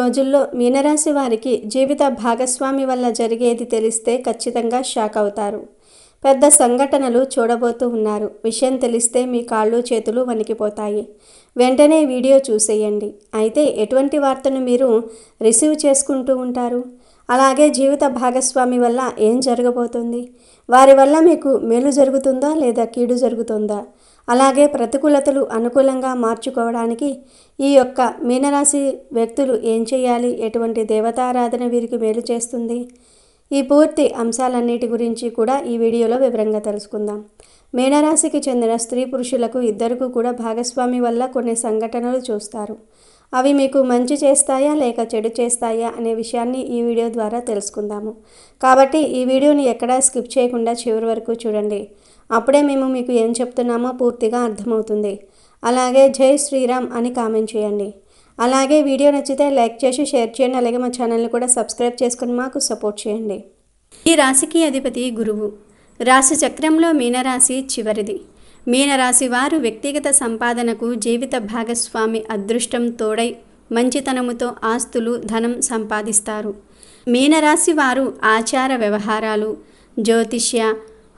రోజుల్లో మీనరాశి వారికి జీవిత భాగస్వామి వల్ల జరిగేది తెలిస్తే ఖచ్చితంగా షాక్ అవుతారు. పెద్ద సంఘటనలు చూడబోతూ ఉన్నారు. విషయం తెలిస్తే మీ కాళ్ళు చేతులు వణికిపోతాయి. వెంటనే వీడియో చూసేయండి. అయితే ఎటువంటి వార్తను మీరు రిసీవ్ చేసుకుంటూ ఉంటారు? అలాగే జీవిత భాగస్వామి వల్ల ఏం జరగబోతుంది? వారి వల్ల మీకు మేలు జరుగుతుందా లేదా కీడు జరుగుతుందా? అలాగే ప్రతికూలతలు అనుకూలంగా మార్చుకోవడానికి ఈ యొక్క మీనరాశి వ్యక్తులు ఏం చేయాలి? ఎటువంటి దేవతారాధన వీరికి మేలు చేస్తుంది? ఈ పూర్తి అంశాలన్నిటి గురించి కూడా ఈ వీడియోలో వివరంగా తెలుసుకుందాం. మీనరాశికి చెందిన స్త్రీ పురుషులకు ఇద్దరికీ కూడా భాగస్వామి వల్ల కొన్ని సంఘటనలు చూస్తారు. అవి మీకు మంచి చేస్తాయా లేక చెడు చేస్తాయా అనే విషయాన్ని ఈ వీడియో ద్వారా తెలుసుకుందాము. కాబట్టి ఈ వీడియోని ఎక్కడా స్కిప్ చేయకుండా చివరి వరకు చూడండి. అప్పుడే మేము మీకు ఏం చెప్తున్నామో పూర్తిగా అర్థమవుతుంది. అలాగే జై శ్రీరామ్ అని కామెంట్ చేయండి. అలాగే వీడియో నచ్చితే లైక్ చేసి షేర్ చేయండి. అలాగే మా ఛానల్ని కూడా సబ్స్క్రైబ్ చేసుకుని మాకు సపోర్ట్ చేయండి. ఈ రాశికి అధిపతి గురువు. రాశి చక్రంలో మీనరాశి చివరిది. మీనరాశి వారు వ్యక్తిగత సంపాదనకు జీవిత భాగస్వామి అదృష్టం తోడై మంచితనముతో ఆస్తులు ధనం సంపాదిస్తారు. మీనరాశి వారు ఆచార వ్యవహారాలు, జ్యోతిష్య,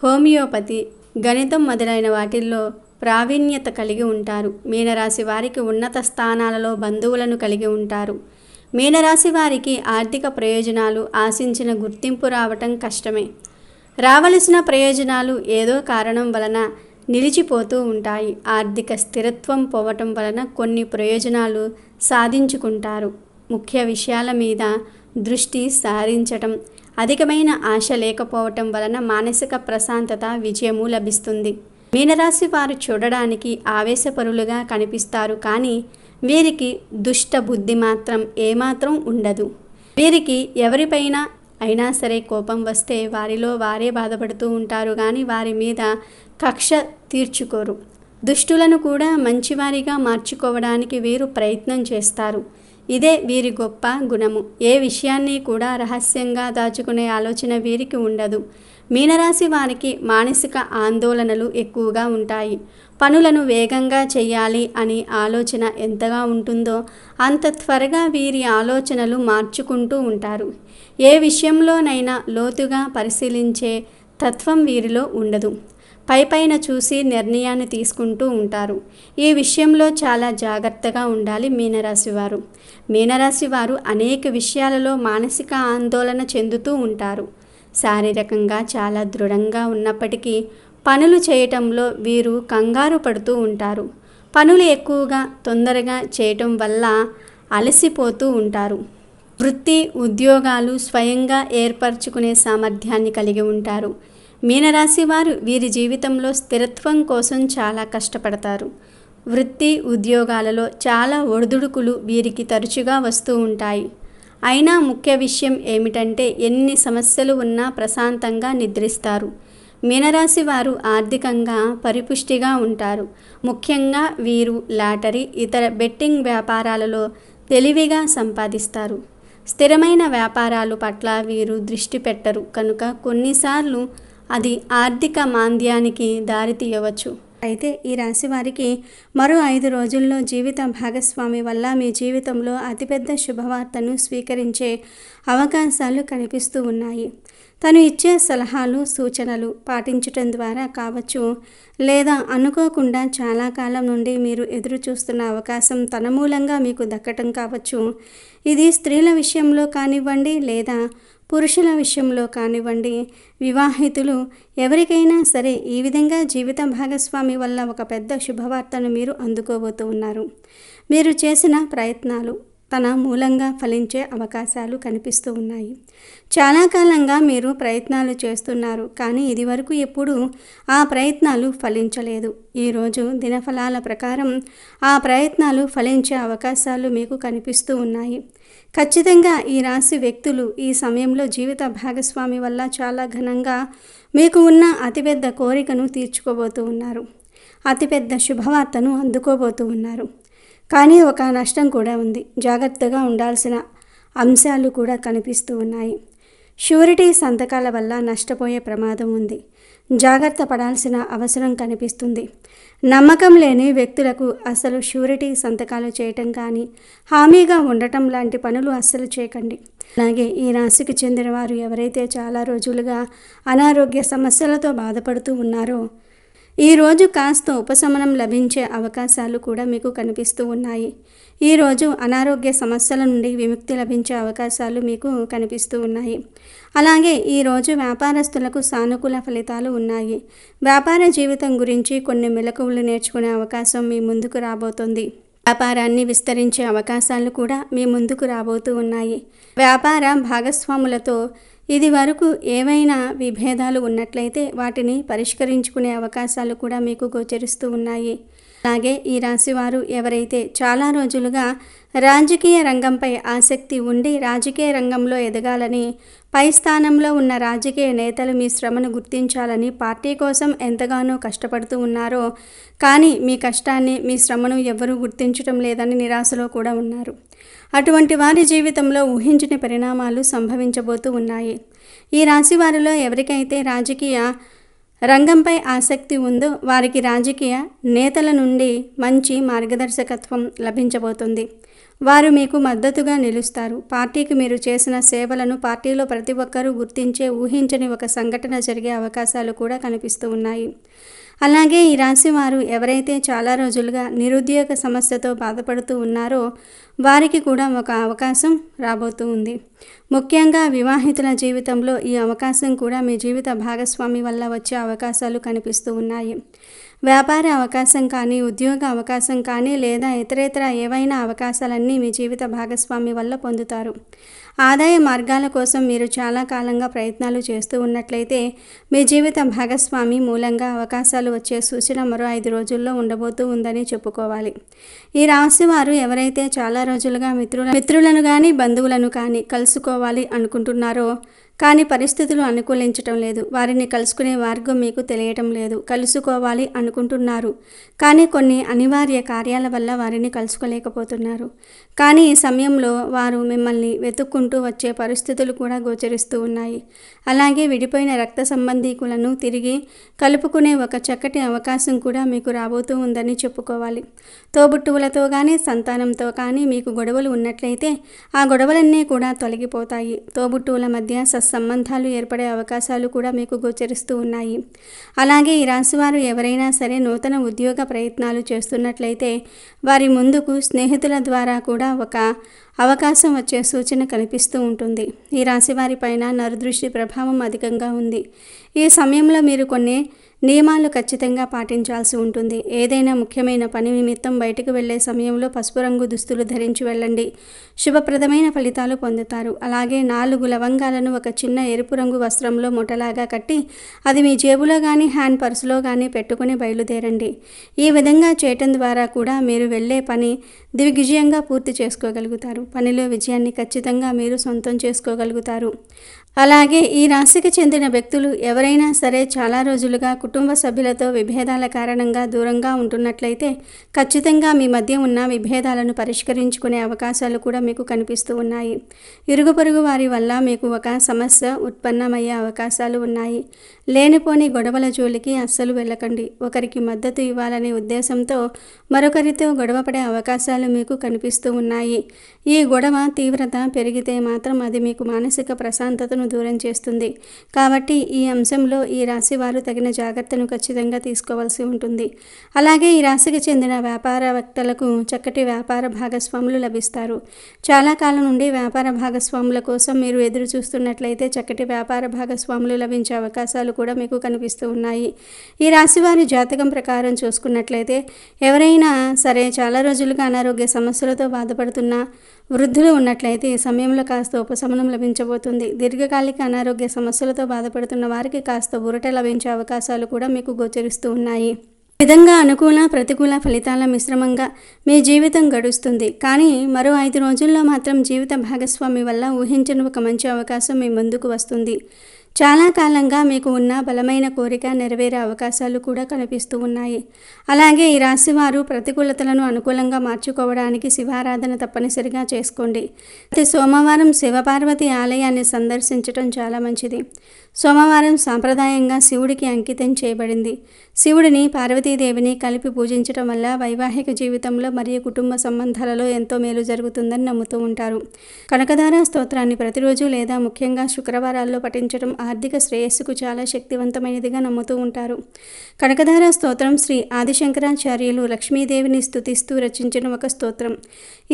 హోమియోపతి, గణితం మొదలైన వాటిల్లో ప్రావీణ్యత కలిగి ఉంటారు. మీనరాశి వారికి ఉన్నత స్థానాలలో బంధువులను కలిగి ఉంటారు. మీనరాశి వారికి ఆర్థిక ప్రయోజనాలు ఆశించిన గుర్తింపు రావటం కష్టమే. రావలసిన ప్రయోజనాలు ఏదో కారణం వలన నిలిచిపోతూ ఉంటాయి. ఆర్థిక స్థిరత్వం పోవటం వలన కొన్ని ప్రయోజనాలు సాధించుకుంటారు. ముఖ్య విషయాల మీద దృష్టి సారించటం, అధికమైన ఆశ లేకపోవటం వలన మానసిక ప్రశాంతత, విజయము లభిస్తుంది. మీనరాశి వారు చూడడానికి ఆవేశపరులుగా కనిపిస్తారు, కానీ వీరికి దుష్ట బుద్ధి మాత్రం ఏమాత్రం ఉండదు. వీరికి ఎవరిపైనా అయినా సరే కోపం వస్తే వారిలో వారే బాధపడుతూ ఉంటారు, కానీ వారి మీద కక్ష తీర్చుకోరు. దుష్టులను కూడా మంచివారిగా మార్చుకోవడానికి వీరు ప్రయత్నం చేస్తారు. ఇదే వీరి గొప్ప గుణము. ఏ విషయాన్ని కూడా రహస్యంగా దాచుకునే ఆలోచన వీరికి ఉండదు. మీనరాశి వారికి మానసిక ఆందోళనలు ఎక్కువగా ఉంటాయి. పనులను వేగంగా చేయాలి అని ఆలోచన ఎంతగా ఉంటుందో అంత త్వరగా వీరి ఆలోచనలు మార్చుకుంటూ ఉంటారు. ఏ విషయంలోనైనా లోతుగా పరిశీలించే తత్వం వీరిలో ఉండదు. పైపైన చూసి నిర్ణయాన్ని తీసుకుంటూ ఉంటారు. ఈ విషయంలో చాలా జాగ్రత్తగా ఉండాలి మీనరాశి వారు. మీనరాశి వారు అనేక విషయాలలో మానసిక ఆందోళన చెందుతూ ఉంటారు. శారీరకంగా చాలా దృఢంగా ఉన్నప్పటికీ పనులు చేయటంలో వీరు కంగారు పడుతూ ఉంటారు. పనులు ఎక్కువగా తొందరగా చేయటం వల్ల అలసిపోతూ ఉంటారు. వృత్తి, ఉద్యోగాలు స్వయంగా ఏర్పరచుకునే సామర్థ్యాన్ని కలిగి ఉంటారు. మీనరాశి వారు వీరి జీవితంలో స్థిరత్వం కోసం చాలా కష్టపడతారు. వృత్తి, ఉద్యోగాలలో చాలా ఒడిదుడుకులు వీరికి తరచుగా వస్తూ ఉంటాయి. అయినా ముఖ్య విషయం ఏమిటంటే ఎన్ని సమస్యలు ఉన్నా ప్రశాంతంగా నిద్రిస్తారు. మీనరాశి వారు ఆర్థికంగా పరిపుష్టిగా ఉంటారు. ముఖ్యంగా వీరు లాటరీ, ఇతర బెట్టింగ్ వ్యాపారాలలో తెలివిగా సంపాదిస్తారు. స్థిరమైన వ్యాపారాలు పట్ల వీరు దృష్టి పెట్టరు కనుక కొన్నిసార్లు అది ఆర్థిక మాంద్యానికి దారితీయవచ్చు. అయితే ఈ రాశి వారికి మరో 5 రోజుల్లో జీవిత భాగస్వామి వల్ల మీ జీవితంలో అతిపెద్ద శుభవార్తను స్వీకరించే అవకాశాలు కనిపిస్తూ ఉన్నాయి. తను ఇచ్చే సలహాలు, సూచనలు పాటించటం ద్వారా కావచ్చు, లేదా అనుకోకుండా చాలా కాలం నుండి మీరు ఎదురు చూస్తున్న అవకాశం తన మూలంగా మీకు దక్కటం కావచ్చు. ఇది స్త్రీల విషయంలో కానివ్వండి లేదా పురుషుల విషయంలో కానివ్వండి, వివాహితులు ఎవరికైనా సరే ఈ విధంగా జీవిత భాగస్వామి వల్ల ఒక పెద్ద శుభవార్తను మీరు అందుకోబోతూ ఉన్నారు. మీరు చేసిన ప్రయత్నాలు తన మూలంగా ఫలించే అవకాశాలు కనిపిస్తూ ఉన్నాయి. చాలా కాలంగా మీరు ప్రయత్నాలు చేస్తున్నారు, కానీ ఇదివరకు ఎప్పుడూ ఆ ప్రయత్నాలు ఫలించలేదు. ఈరోజు దినఫలాల ప్రకారం ఆ ప్రయత్నాలు ఫలించే అవకాశాలు మీకు కనిపిస్తూ ఉన్నాయి. ఖచ్చితంగా ఈ రాశి వ్యక్తులు ఈ సమయంలో జీవిత భాగస్వామి వల్ల చాలా ఘనంగా మీకు ఉన్న అతిపెద్ద కోరికను తీర్చుకోబోతూ ఉన్నారు. అతిపెద్ద శుభవార్తను అందుకోబోతూ ఉన్నారు. కానీ ఒక నష్టం కూడా ఉంది. జాగ్రత్తగా ఉండాల్సిన అంశాలు కూడా కనిపిస్తూ ఉన్నాయి. షూరిటీ సంతకాల వల్ల నష్టపోయే ప్రమాదం ఉంది. జాగ్రత్త పడాల్సిన అవసరం కనిపిస్తుంది. నమ్మకం లేని వ్యక్తులకు అసలు షూరిటీ సంతకాలు చేయటం కానీ, హామీగా ఉండటం లాంటి పనులు అస్సలు చేయకండి. అలాగే ఈ రాశికి చెందిన వారు ఎవరైతే చాలా రోజులుగా అనారోగ్య సమస్యలతో బాధపడుతూ ఉన్నారో, ఈరోజు కాస్త ఉపశమనం లభించే అవకాశాలు కూడా మీకు కనిపిస్తూ ఉన్నాయి. ఈరోజు అనారోగ్య సమస్యల నుండి విముక్తి లభించే అవకాశాలు మీకు కనిపిస్తూ ఉన్నాయి. అలాగే ఈరోజు వ్యాపారస్తులకు సానుకూల ఫలితాలు ఉన్నాయి. వ్యాపార జీవితం గురించి కొన్ని మెలకువలు నేర్చుకునే అవకాశం మీ ముందుకు రాబోతుంది. వ్యాపారాన్ని విస్తరించే అవకాశాలు కూడా మీ ముందుకు రాబోతూ ఉన్నాయి. వ్యాపార భాగస్వాములతో ఇది వరకు ఏవైనా విభేదాలు ఉన్నట్లయితే వాటిని పరిష్కరించుకునే అవకాశాలు కూడా మీకు గోచరిస్తూ ఉన్నాయి. అలాగే ఈ రాశివారు ఎవరైతే చాలా రోజులుగా రాజకీయ రంగంపై ఆసక్తి ఉండి రాజకీయ రంగంలో ఎదగాలని, పై స్థానంలో ఉన్న రాజకీయ నేతలు మీ శ్రమను గుర్తించాలని పార్టీ కోసం ఎంతగానో కష్టపడుతూ ఉన్నారో, కానీ మీ కష్టాన్ని, మీ శ్రమను ఎవరూ గుర్తించడం లేదని నిరాశలో కూడా ఉన్నారు. అటువంటి వారి జీవితంలో ఊహించని పరిణామాలు సంభవించబోతూ ఉన్నాయి. ఈ రాశి వారిలో ఎవరికైతే రాజకీయ రంగంపై ఆసక్తి ఉందో వారికి రాజకీయ నేతల నుండి మంచి మార్గదర్శకత్వం లభించబోతుంది. వారు మీకు మద్దతుగా నిలుస్తారు. పార్టీకి మీరు చేసిన సేవలను పార్టీలో ప్రతి ఒక్కరూ గుర్తించే ఊహించని ఒక సంఘటన జరిగే అవకాశాలు కూడా కనిపిస్తూ ఉన్నాయి. అలాగే ఈ రాశి వారు ఎవరైతే చాలా రోజులుగా నిరుద్యోగ సమస్యతో బాధపడుతూ ఉన్నారో వారికి కూడా ఒక అవకాశం రాబోతూ ఉంది. ముఖ్యంగా వివాహితుల జీవితంలో ఈ అవకాశం కూడా మీ జీవిత భాగస్వామి వల్ల వచ్చే అవకాశాలు కనిపిస్తూ ఉన్నాయి. వ్యాపార అవకాశం కానీ, ఉద్యోగ అవకాశం కానీ, లేదా ఇతరేతర ఏవైనా అవకాశాలన్నీ మీ జీవిత భాగస్వామి వల్ల పొందుతారు. ఆదాయ మార్గాల కోసం మీరు చాలా కాలంగా ప్రయత్నాలు చేస్తూ ఉన్నట్లయితే మీ జీవిత భాగస్వామి మూలంగా అవకాశాలు వచ్చే సూచన మరో 5 రోజుల్లో ఉండబోతూ ఉందని చెప్పుకోవాలి. ఈ రాశి వారు ఎవరైతే చాలా రోజులుగా మిత్రులను కానీ, బంధువులను కానీ కలుసుకోవాలి అనుకుంటున్నారో, కానీ పరిస్థితులు అనుకూలించటం లేదు. వారిని కలుసుకునే మార్గం మీకు తెలియటం లేదు. కలుసుకోవాలి అనుకుంటున్నారు, కానీ కొన్ని అనివార్య కార్యాల వల్ల వారిని కలుసుకోలేకపోతున్నారు. కానీ ఈ సమయంలో వారు మిమ్మల్ని వెతుక్కుంటూ వచ్చే పరిస్థితులు కూడా గోచరిస్తూ ఉన్నాయి. అలాగే విడిపోయిన రక్త సంబంధీకులను తిరిగి కలుపుకునే ఒక చక్కటి అవకాశం కూడా మీకు రాబోతూ ఉందని చెప్పుకోవాలి. తోబుట్టువులతో కానీ, సంతానంతో కానీ మీకు గొడవలు ఉన్నట్లయితే ఆ గొడవలన్నీ కూడా తొలగిపోతాయి. తోబుట్టువుల మధ్య సంబంధాలు ఏర్పడే అవకాశాలు కూడా మీకు గోచరిస్తూ ఉన్నాయి. అలాగే ఈ రాశివారు ఎవరైనా సరే నూతన ఉద్యోగ ప్రయత్నాలు చేస్తున్నట్లయితే వారి ముందుకు స్నేహితుల ద్వారా కూడా ఒక అవకాశం వచ్చే సూచన కనిపిస్తూ ఉంటుంది. ఈ రాశివారి పైన నరదృష్టి ప్రభావం అధికంగా ఉంది. ఈ సమయంలో మీరు కొన్ని నియమాలు ఖచ్చితంగా పాటించాల్సి ఉంటుంది. ఏదైనా ముఖ్యమైన పని నిమిత్తం బయటకు వెళ్లే సమయంలో పసుపు రంగు దుస్తులు ధరించి వెళ్ళండి. శుభప్రదమైన ఫలితాలు పొందుతారు. అలాగే 4 లవంగాలను ఒక చిన్న ఎరుపు రంగు వస్త్రంలో ముఠలాగా కట్టి అది మీ జేబులో కానీ, హ్యాండ్ పర్సులో కానీ పెట్టుకుని బయలుదేరండి. ఈ విధంగా చేయటం ద్వారా కూడా మీరు వెళ్ళే పని దిగ్విజయంగా పూర్తి చేసుకోగలుగుతారు. పనిలో విజయాన్ని ఖచ్చితంగా మీరు సొంతం చేసుకోగలుగుతారు. అలాగే ఈ రాశికి చెందిన వ్యక్తులు ఎవరైనా సరే చాలా రోజులుగా కుటుంబ సభ్యులతో విభేదాల కారణంగా దూరంగా ఉంటున్నట్లయితే ఖచ్చితంగా మీ మధ్య ఉన్న విభేదాలను పరిష్కరించుకునే అవకాశాలు కూడా మీకు కనిపిస్తూ ఉన్నాయి. ఇరుగు పొరుగు వారి వల్ల మీకు ఒక సమస్య ఉత్పన్నమయ్యే అవకాశాలు ఉన్నాయి. లేనిపోని గొడవల జోలికి అస్సలు వెళ్ళకండి. ఒకరికి మద్దతు ఇవ్వాలనే ఉద్దేశంతో మరొకరితో గొడవపడే అవకాశాలు మీకు కనిపిస్తూ ఉన్నాయి. ఈ గొడవ తీవ్రత పెరిగితే మాత్రం అది మీకు మానసిక ప్రశాంతతను దూరం చేస్తుంది. కాబట్టి ఈ అంశంలో ఈ రాశి వారు తగిన జాగ్రత్తను ఖచ్చితంగా తీసుకోవాల్సి ఉంటుంది. అలాగే ఈ రాశికి చెందిన వ్యాపారవేత్తలకు చక్కటి వ్యాపార భాగస్వాములు లభిస్తారు. చాలా కాలం నుండి వ్యాపార భాగస్వాముల కోసం మీరు ఎదురు చూస్తున్నట్లయితే చక్కటి వ్యాపార భాగస్వాములు లభించే అవకాశాలు కూడా మీకు కనిపిస్తూ ఉన్నాయి. ఈ రాశి వారి జాతకం ప్రకారం చూసుకున్నట్లయితే ఎవరైనా సరే చాలా రోజులుగా అనారోగ్య సమస్యలతో బాధపడుతున్న వృద్ధులు ఉన్నట్లయితే ఈ సమయంలో కాస్త ఉపశమనం లభించబోతుంది. దీర్ఘకాలిక అనారోగ్య సమస్యలతో బాధపడుతున్న వారికి కాస్త ఊరట లభించే అవకాశాలు కూడా మీకు గోచరిస్తూ ఉన్నాయి. ఈ విధంగా అనుకూల ప్రతికూల ఫలితాల మిశ్రమంగా మీ జీవితం గడుస్తుంది. కానీ మరో 5 రోజుల్లో మాత్రం జీవిత భాగస్వామి వల్ల ఊహించని ఒక మంచి అవకాశం మీ ముందుకు వస్తుంది. చాలా కాలంగా మీకు ఉన్న బలమైన కోరిక నెరవేరే అవకాశాలు కూడా కనిపిస్తూ ఉన్నాయి. అలాగే ఈ రాశివారు ప్రతికూలతలను అనుకూలంగా మార్చుకోవడానికి శివారాధన తప్పనిసరిగా చేసుకోండి. ప్రతి సోమవారం శివపార్వతి ఆలయాన్ని సందర్శించడం చాలా మంచిది. సోమవారం సాంప్రదాయంగా శివుడికి అంకితం చేయబడింది. శివుడిని పార్వతీదేవిని కలిపి పూజించడం వల్ల వైవాహిక జీవితంలో మరియు కుటుంబ సంబంధాలలో ఎంతో మేలు జరుగుతుందని నమ్ముతూ ఉంటారు. కనకధార స్తోత్రాన్ని ప్రతిరోజు లేదా ముఖ్యంగా శుక్రవారాల్లో పఠించడం ఆర్థిక శ్రేయస్సుకు చాలా శక్తివంతమైనదిగా నమ్ముతూ ఉంటారు. కనకధార స్తోత్రం శ్రీ ఆదిశంకరాచార్యులు లక్ష్మీదేవిని స్తుతిస్తూ రచించిన ఒక స్తోత్రం.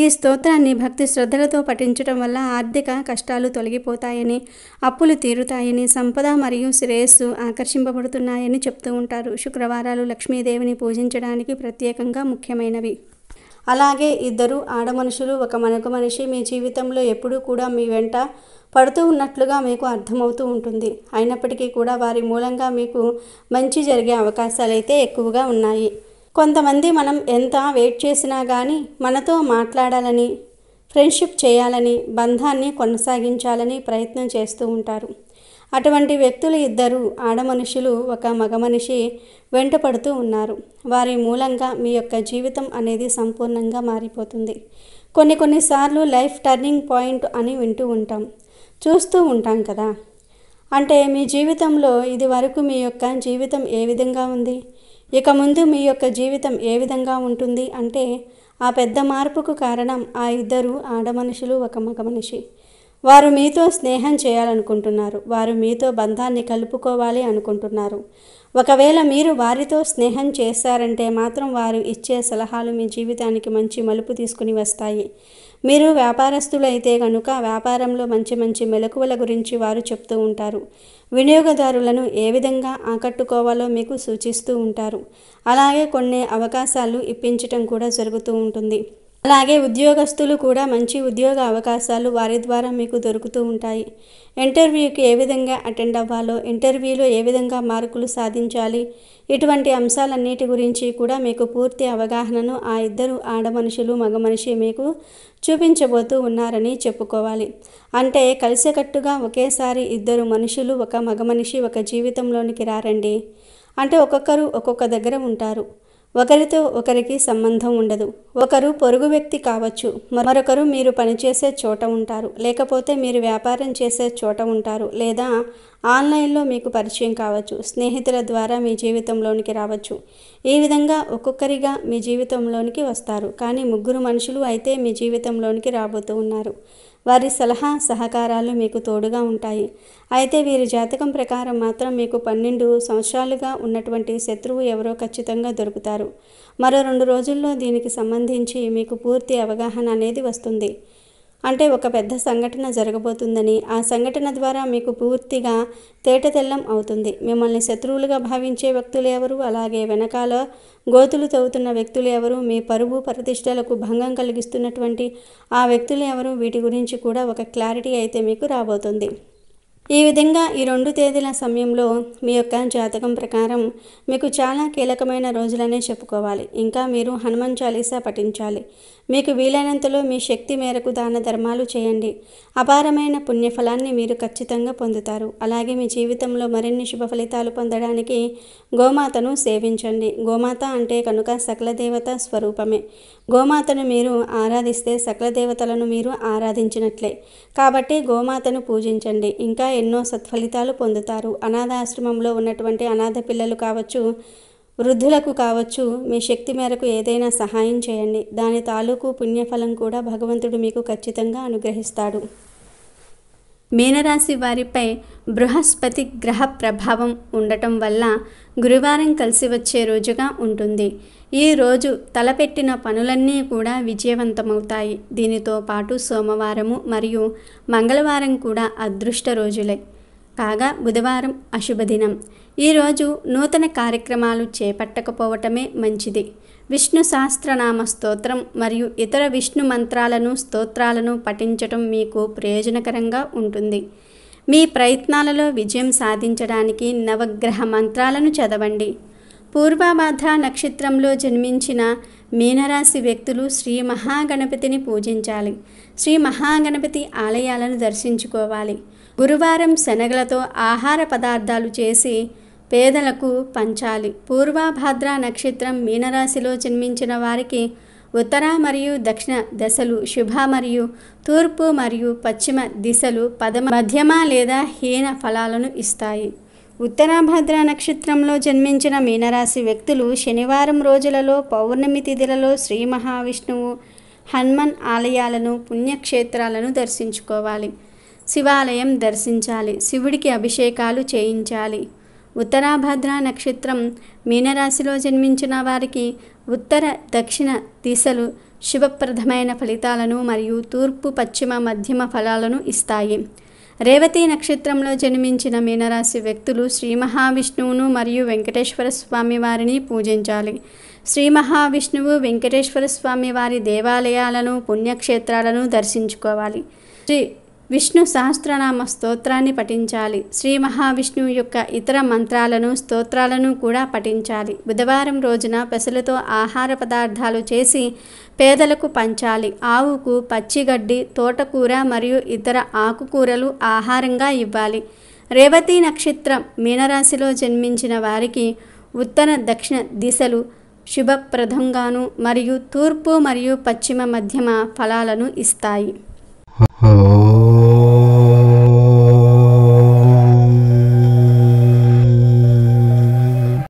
ఈ స్తోత్రాన్ని భక్తి శ్రద్ధలతో పఠించడం వల్ల ఆర్థిక కష్టాలు తొలగిపోతాయని, అప్పులు తీరుతాయని, సంపద మరియు శ్రేయస్సు ఆకర్షింపబడుతున్నాయని చెప్తూ ఉంటారు. శుక్రవారాలు లక్ష్మీదేవిని పూజించడానికి ప్రత్యేకంగా ముఖ్యమైనవి. అలాగే ఇద్దరు ఆడమనుషులు ఒక మగ మనిషి మీ జీవితంలో ఎప్పుడూ కూడా మీ వెంట పడుతూ ఉన్నట్లుగా మీకు అర్థమవుతూ ఉంటుంది. అయినప్పటికీ కూడా వారి మూలంగా మీకు మంచి జరిగే అవకాశాలైతే ఎక్కువగా ఉన్నాయి. కొంతమంది మనం ఎంత వెయిట్ చేసినా కానీ మనతో మాట్లాడాలని, ఫ్రెండ్షిప్ చేయాలని, బంధాన్ని కొనసాగించాలని ప్రయత్నం చేస్తూ ఉంటారు. అటువంటి వ్యక్తులు ఇద్దరు ఆడమనుషులు ఒక మగ మనిషి వెంట పడుతూ ఉన్నారు. వారి మూలంగా మీ యొక్క జీవితం అనేది సంపూర్ణంగా మారిపోతుంది. కొన్నిసార్లు లైఫ్ టర్నింగ్ పాయింట్ అని వింటూ ఉంటాం, చూస్తూ ఉంటాం కదా. అంటే మీ జీవితంలో ఇది వరకు మీ యొక్క జీవితం ఏ విధంగా ఉంది, ఇక ముందు మీ యొక్క జీవితం ఏ విధంగా ఉంటుంది అంటే ఆ పెద్ద మార్పుకు కారణం ఆ ఇద్దరు ఆడమనుషులు ఒక మగ మనిషి. వారు మీతో స్నేహం చేయాలనుకుంటున్నారు. వారు మీతో బంధాన్ని కలుపుకోవాలి అనుకుంటున్నారు. ఒకవేళ మీరు వారితో స్నేహం చేశారంటే మాత్రం వారు ఇచ్చే సలహాలు మీ జీవితానికి మంచి మలుపు తీసుకుని వస్తాయి. మీరు వ్యాపారస్తులైతే కనుక వ్యాపారంలో మంచి మెలకువల గురించి వారు చెప్తూ ఉంటారు. వినియోగదారులను ఏ విధంగా ఆకట్టుకోవాలో మీకు సూచిస్తూ ఉంటారు. అలాగే కొన్ని అవకాశాలు ఇప్పించటం కూడా జరుగుతూ ఉంటుంది. అలాగే ఉద్యోగస్తులు కూడా మంచి ఉద్యోగ అవకాశాలు వారి ద్వారా మీకు దొరుకుతూ ఉంటాయి. ఇంటర్వ్యూకి ఏ విధంగా అటెండ్ అవ్వాలో, ఇంటర్వ్యూలో ఏ విధంగా మార్కులు సాధించాలి, ఇటువంటి అంశాలన్నిటి గురించి కూడా మీకు పూర్తి అవగాహనను ఆ ఇద్దరు ఆడమనుషులు మగ మనిషి మీకు చూపించబోతూ ఉన్నారని చెప్పుకోవాలి. అంటే కలిసికట్టుగా ఒకేసారి ఇద్దరు మనుషులు ఒక మగ మనిషి ఒక జీవితంలోనికి రారండి. అంటే ఒక్కొక్కరు ఒక్కొక్క దగ్గర ఉంటారు. ఒకరితో ఒకరికి సంబంధం ఉండదు. ఒకరు పొరుగు వ్యక్తి కావచ్చు, మరొకరు మీరు పనిచేసే చోట ఉంటారు, లేకపోతే మీరు వ్యాపారం చేసే చోట ఉంటారు, లేదా ఆన్లైన్లో మీకు పరిచయం కావచ్చు, స్నేహితుల ద్వారా మీ జీవితంలోనికి రావచ్చు. ఈ విధంగా ఒక్కొక్కరిగా మీ జీవితంలోనికి వస్తారు. కానీ ముగ్గురు మనుషులు అయితే మీ జీవితంలోనికి రాబోతూ ఉన్నారు. వారి సలహా సహకారాలు మీకు తోడుగా ఉంటాయి. అయితే వీరి జాతకం ప్రకారం మాత్రం మీకు 12 సంవత్సరాలుగా ఉన్నటువంటి శత్రువు ఎవరో ఖచ్చితంగా దొరుకుతారు. మరో 2 రోజుల్లో దీనికి సంబంధించి మీకు పూర్తి అవగాహన అనేది వస్తుంది. అంటే ఒక పెద్ద సంఘటన జరగబోతుందని, ఆ సంఘటన ద్వారా మీకు పూర్తిగా తేటతెల్లం అవుతుంది. మిమ్మల్ని శత్రువులుగా భావించే వ్యక్తులు ఎవరు, అలాగే వెనకాల గోతులు తవ్వుతున్న వ్యక్తులు ఎవరు, మీ పరువు ప్రతిష్టలకు భంగం కలిగిస్తున్నటువంటి ఆ వ్యక్తులు ఎవరు, వీటి గురించి కూడా ఒక క్లారిటీ అయితే మీకు రాబోతుంది. ఈ విధంగా ఈ 2 తేదీల సమయంలో మీ యొక్క జాతకం ప్రకారం మీకు చాలా కీలకమైన రోజులనే చెప్పుకోవాలి. ఇంకా మీరు హనుమాన్ చాలీసా పఠించాలి. మీకు వీలైనంతలో మీ శక్తి మేరకు దాన ధర్మాలు చేయండి. అపారమైన పుణ్యఫలాన్ని మీరు ఖచ్చితంగా పొందుతారు. అలాగే మీ జీవితంలో మరిన్ని శుభ ఫలితాలు పొందడానికి గోమాతను సేవించండి. గోమాత అంటే కనుక సకల దేవత స్వరూపమే. గోమాతను మీరు ఆరాధిస్తే సకల దేవతలను మీరు ఆరాధించినట్లే. కాబట్టి గోమాతను పూజించండి. ఇంకా ఎన్నో సత్ఫలితాలు పొందుతారు. అనాథాశ్రమంలో ఉన్నటువంటి అనాథ పిల్లలు కావచ్చు, వృద్ధులకు కావచ్చు, మీ శక్తి మేరకు ఏదైనా సహాయం చేయండి. దాని తాలూకు పుణ్యఫలం కూడా భగవంతుడు మీకు ఖచ్చితంగా అనుగ్రహిస్తాడు. మీనరాశి వారిపై బృహస్పతి గ్రహ ప్రభావం ఉండటం వల్ల గురువారం కలిసి వచ్చే రోజుగా ఉంటుంది. ఈ రోజు తలపెట్టిన పనులన్నీ కూడా విజయవంతమవుతాయి. దీనితో పాటు సోమవారము మరియు మంగళవారం కూడా అదృష్ట రోజులే. కాగా బుధవారం అశుభదినం. ఈరోజు నూతన కార్యక్రమాలు చేపట్టకపోవటమే మంచిది. విష్ణు సహస్రనామ స్తోత్రం మరియు ఇతర విష్ణు మంత్రాలను స్తోత్రాలను పఠించటం మీకు ప్రయోజనకరంగా ఉంటుంది. మీ ప్రయత్నాలలో విజయం సాధించడానికి నవగ్రహ మంత్రాలను చదవండి. పూర్వభాద్ర నక్షత్రంలో జన్మించిన మీనరాశి వ్యక్తులు శ్రీ మహాగణపతిని పూజించాలి. శ్రీ మహాగణపతి ఆలయాలను దర్శించుకోవాలి. గురువారం శనగలతో ఆహార పదార్థాలు చేసి పేదలకు పంచాలి. పూర్వభాద్ర నక్షత్రం మీనరాశిలో జన్మించిన వారికి ఉత్తర మరియు దక్షిణ దశలు శుభ మరియు తూర్పు మరియు పశ్చిమ దిశలు మధ్యమ లేదా హీన ఫలాలను ఇస్తాయి. ఉత్తరాభాద్ర నక్షత్రంలో జన్మించిన మీనరాశి వ్యక్తులు శనివారం రోజులలో పౌర్ణమి తిథులలో శ్రీ మహావిష్ణువు, హనుమాన్ ఆలయాలను, పుణ్యక్షేత్రాలను దర్శించుకోవాలి. శివాలయం దర్శించాలి. శివుడికి అభిషేకాలు చేయించాలి. ఉత్తరాభాద్ర నక్షత్రం మీనరాశిలో జన్మించిన వారికి ఉత్తర దక్షిణ దిశలు శుభప్రదమైన ఫలితాలను మరియు తూర్పు పశ్చిమ మధ్యమ ఫలాలను ఇస్తాయి. రేవతి నక్షత్రంలో జన్మించిన మీనరాశి వ్యక్తులు శ్రీ మహావిష్ణువును మరియు వెంకటేశ్వర స్వామి వారిని పూజించాలి. శ్రీ మహావిష్ణువు, వెంకటేశ్వర స్వామి వారి దేవాలయాలను, పుణ్యక్షేత్రాలను దర్శించుకోవాలి. శ్రీ విష్ణు సహస్రనామ స్తోత్రాన్ని పఠించాలి. శ్రీ మహావిష్ణువు యొక్క ఇతర మంత్రాలను, స్తోత్రాలను కూడా పఠించాలి. బుధవారం రోజున పెసలతో ఆహార పదార్థాలు చేసి పేదలకు పంచాలి. ఆవుకు పచ్చిగడ్డి, తోటకూర మరియు ఇతర ఆకుకూరలు ఆహారంగా ఇవ్వాలి. రేవతి నక్షత్రం మీనరాశిలో జన్మించిన వారికి ఉత్తర దక్షిణ దిశలు శుభప్రదంగాను మరియు తూర్పు మరియు పశ్చిమ మధ్యమ ఫలాలను ఇస్తాయి.